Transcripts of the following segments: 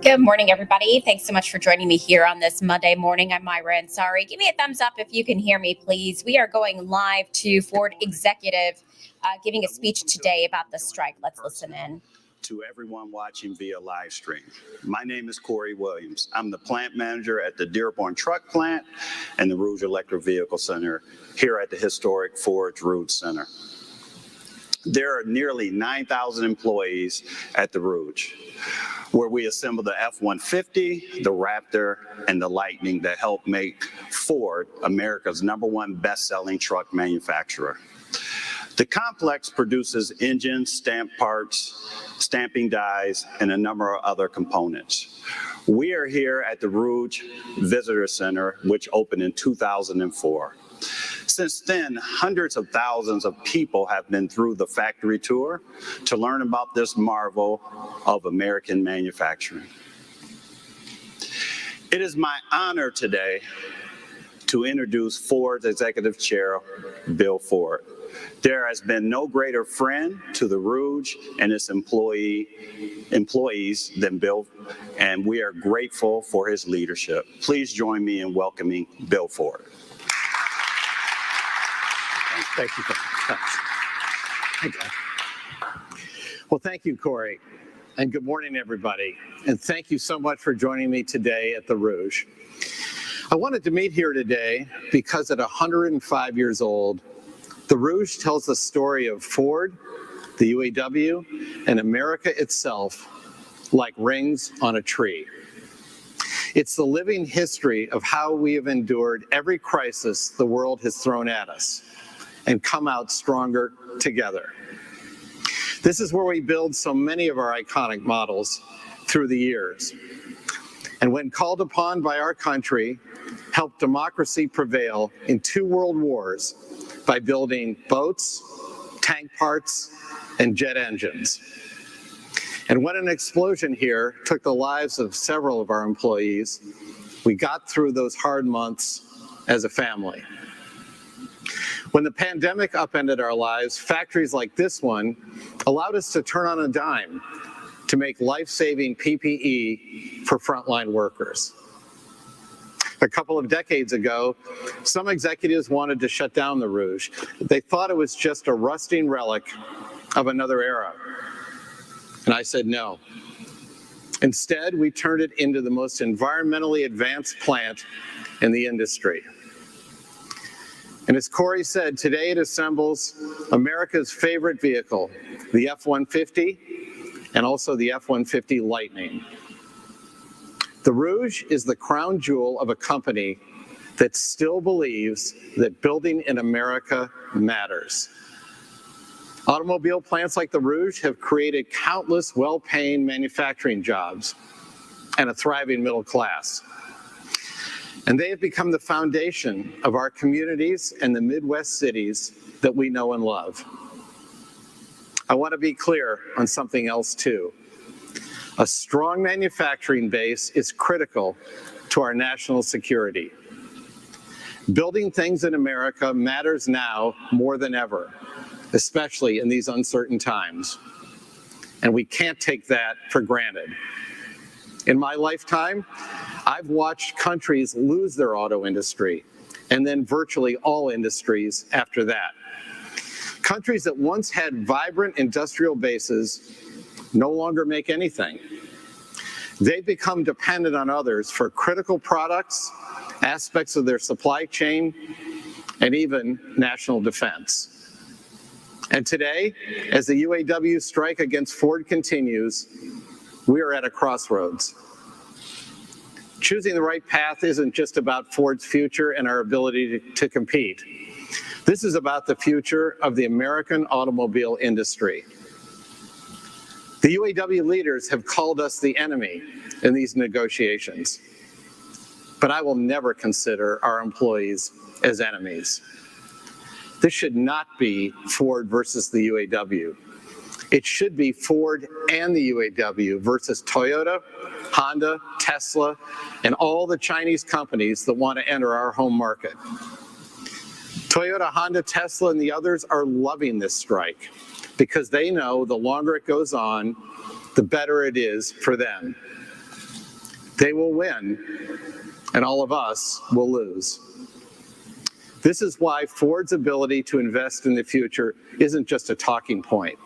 Good morning, everybody. Thanks so much for joining me here on this Monday morning. I'm Myra Ansari. Give me a thumbs up if you can hear me, please. We are going live to Ford executive giving a speech today about the strike. Let's listen in. To everyone watching via live stream. My name is Corey Williams. I'm the plant manager at the Dearborn Truck Plant and the Rouge Electric Vehicle Center here at the historic Ford Rouge Center. There are nearly 9,000 employees at the Rouge, where we assemble the F-150, the Raptor, and the Lightning that help make Ford America's #1 best-selling truck manufacturer. The complex produces engines, stamp parts, stamping dies, and a number of other components. We are here at the Rouge Visitor Center, which opened in 2004. Since then, hundreds of thousands of people have been through the factory tour to learn about this marvel of American manufacturing. It is my honor today to introduce Ford's Executive Chair, Bill Ford. There has been no greater friend to the Rouge and its employees than Bill, and we are grateful for his leadership. Please join me in welcoming Bill Ford. Thank you. Well, thank you, Corey, and good morning, everybody. And thank you so much for joining me today at the Rouge. I wanted to meet here today because at 105 years old, the Rouge tells the story of Ford, the UAW, and America itself like rings on a tree. It's the living history of how we have endured every crisis the world has thrown at us and come out stronger together. This is where we build so many of our iconic models through the years. And when called upon by our country, helped democracy prevail in 2 world wars by building boats, tank parts, and jet engines. And when an explosion here took the lives of several of our employees, we got through those hard months as a family. When the pandemic upended our lives, factories like this one allowed us to turn on a dime to make life-saving PPE for frontline workers. A couple of decades ago, some executives wanted to shut down the Rouge. They thought it was just a rusting relic of another era. And I said no. Instead, we turned it into the most environmentally advanced plant in the industry. And as Corey said, today it assembles America's favorite vehicle, the F-150, and also the F-150 Lightning. The Rouge is the crown jewel of a company that still believes that building in America matters. Automobile plants like the Rouge have created countless well-paying manufacturing jobs and a thriving middle class. And they have become the foundation of our communities and the Midwest cities that we know and love. I want to be clear on something else too. A strong manufacturing base is critical to our national security. Building things in America matters now more than ever, especially in these uncertain times. And we can't take that for granted. In my lifetime, I've watched countries lose their auto industry, and then virtually all industries after that. Countries that once had vibrant industrial bases no longer make anything. They've become dependent on others for critical products, aspects of their supply chain, and even national defense. And today, as the UAW strike against Ford continues, we are at a crossroads. Choosing the right path isn't just about Ford's future and our ability to compete. This is about the future of the American automobile industry. The UAW leaders have called us the enemy in these negotiations, but I will never consider our employees as enemies. This should not be Ford versus the UAW. It should be Ford and the UAW versus Toyota, Honda, Tesla, and all the Chinese companies that want to enter our home market. Toyota, Honda, Tesla, and the others are loving this strike because they know the longer it goes on, the better it is for them. They will win, and all of us will lose. This is why Ford's ability to invest in the future isn't just a talking point.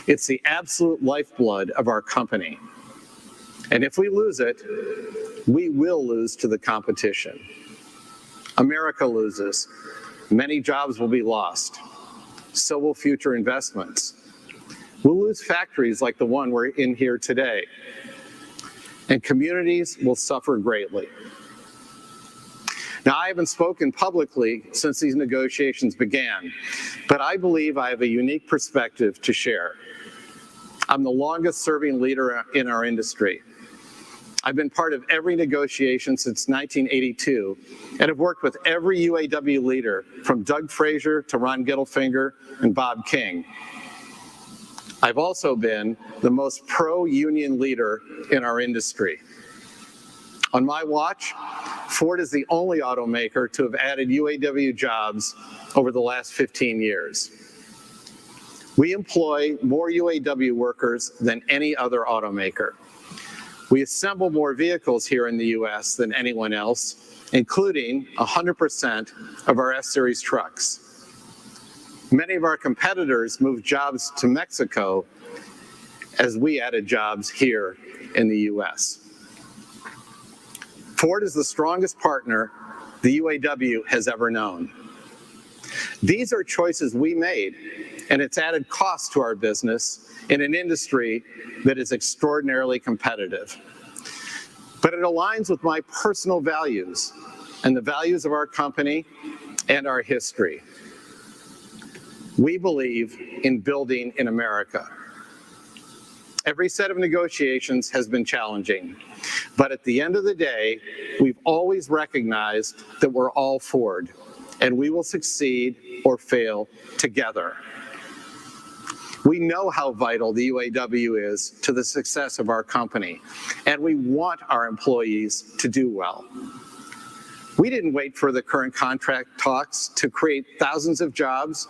It's the absolute lifeblood of our company. And if we lose it, we will lose to the competition. America loses. Many jobs will be lost. So will future investments. We'll lose factories like the one we're in here today. And communities will suffer greatly. Now, I haven't spoken publicly since these negotiations began, but I believe I have a unique perspective to share. I'm the longest serving leader in our industry. I've been part of every negotiation since 1982 and have worked with every UAW leader from Doug Frazier to Ron Gittelfinger and Bob King. I've also been the most pro-union leader in our industry. On my watch, Ford is the only automaker to have added UAW jobs over the last 15 years. We employ more UAW workers than any other automaker. We assemble more vehicles here in the US than anyone else, including 100% of our S-Series trucks. Many of our competitors moved jobs to Mexico as we added jobs here in the US. Ford is the strongest partner the UAW has ever known. These are choices we made, and it's added cost to our business in an industry that is extraordinarily competitive. But it aligns with my personal values and the values of our company and our history. We believe in building in America. Every set of negotiations has been challenging, but at the end of the day, we've always recognized that we're all Ford, and we will succeed or fail together. We know how vital the UAW is to the success of our company, and we want our employees to do well. We didn't wait for the current contract talks to create thousands of jobs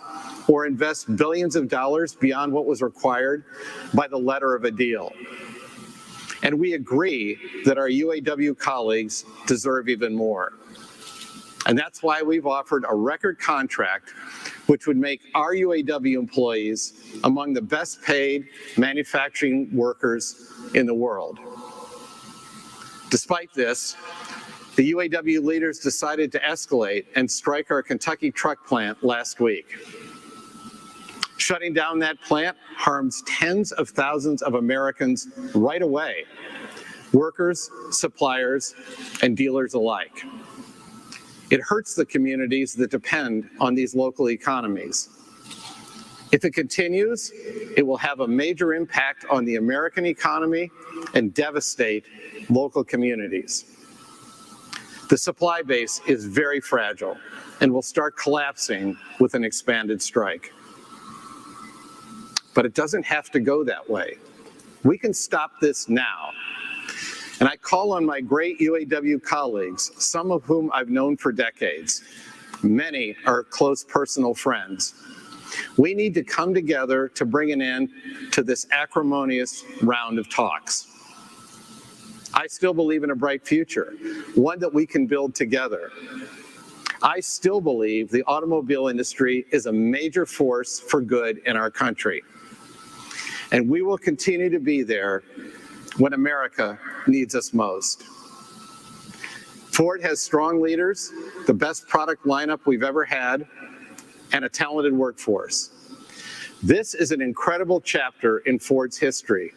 or invest billions of dollars beyond what was required by the letter of a deal. And we agree that our UAW colleagues deserve even more. And that's why we've offered a record contract which would make our UAW employees among the best paid manufacturing workers in the world. Despite this, the UAW leaders decided to escalate and strike our Kentucky truck plant last week. Shutting down that plant harms tens of thousands of Americans right away, workers, suppliers, and dealers alike. It hurts the communities that depend on these local economies. If it continues, it will have a major impact on the American economy and devastate local communities. The supply base is very fragile and will start collapsing with an expanded strike. But it doesn't have to go that way. We can stop this now. And I call on my great UAW colleagues, some of whom I've known for decades. Many are close personal friends. We need to come together to bring an end to this acrimonious round of talks. I still believe in a bright future, one that we can build together. I still believe the automobile industry is a major force for good in our country. And we will continue to be there when America needs us most. Ford has strong leaders, the best product lineup we've ever had, and a talented workforce. This is an incredible chapter in Ford's history.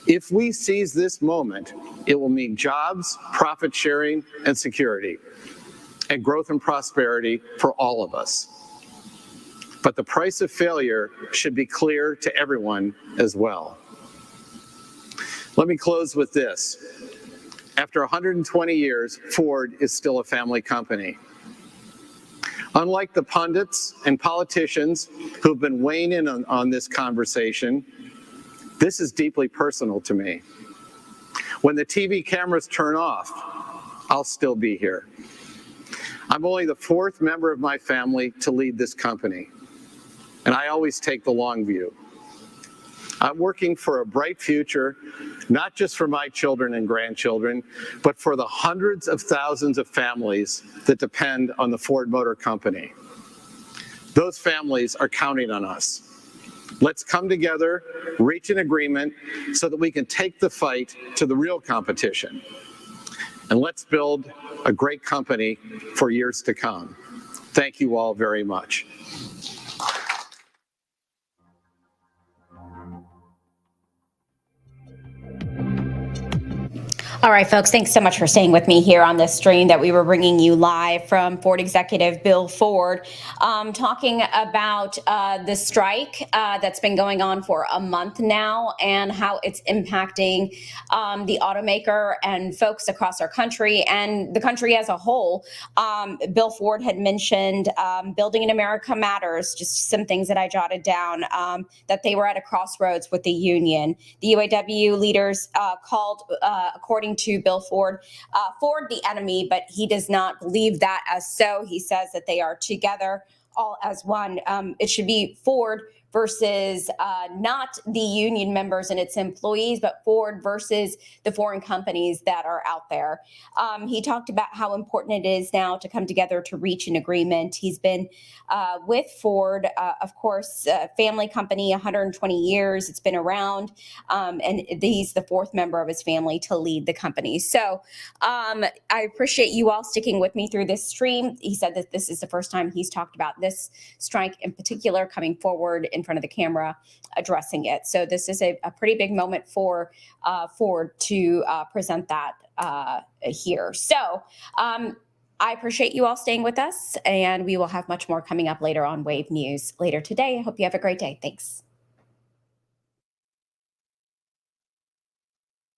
If we seize this moment, it will mean jobs, profit sharing, and security, and growth and prosperity for all of us. but the price of failure should be clear to everyone as well. Let me close with this. After 120 years, Ford is still a family company. Unlike the pundits and politicians who've been weighing in on this conversation, this is deeply personal to me. When the TV cameras turn off, I'll still be here. I'm only the fourth member of my family to lead this company, and I always take the long view. I'm working for a bright future, not just for my children and grandchildren, but for the hundreds of thousands of families that depend on the Ford Motor Company. Those families are counting on us. Let's come together, reach an agreement so that we can take the fight to the real competition. And let's build a great company for years to come. Thank you all very much. All right, folks, thanks so much for staying with me here on this stream that we were bringing you live from Ford executive Bill Ford, talking about the strike that's been going on for a month now and how it's impacting the automaker and folks across our country and the country as a whole. Bill Ford had mentioned Building in America Matters, just some things that I jotted down, that they were at a crossroads with the union. The UAW leaders called, according to Bill Ford, Ford the enemy, but he does not believe that as so. He says that they are together all as one. It should be Ford versus not the union members and its employees, but Ford versus the foreign companies that are out there. He talked about how important it is now to come together to reach an agreement. He's been with Ford, of course, family company, 120 years. It's been around, and he's the fourth member of his family to lead the company. So I appreciate you all sticking with me through this stream. He said that this is the first time he's talked about this strike in particular, coming forward in front of the camera, addressing it. So this is a pretty big moment for Ford to present that here. So I appreciate you all staying with us, and we will have much more coming up later on Wave News later today. I hope you have a great day. Thanks.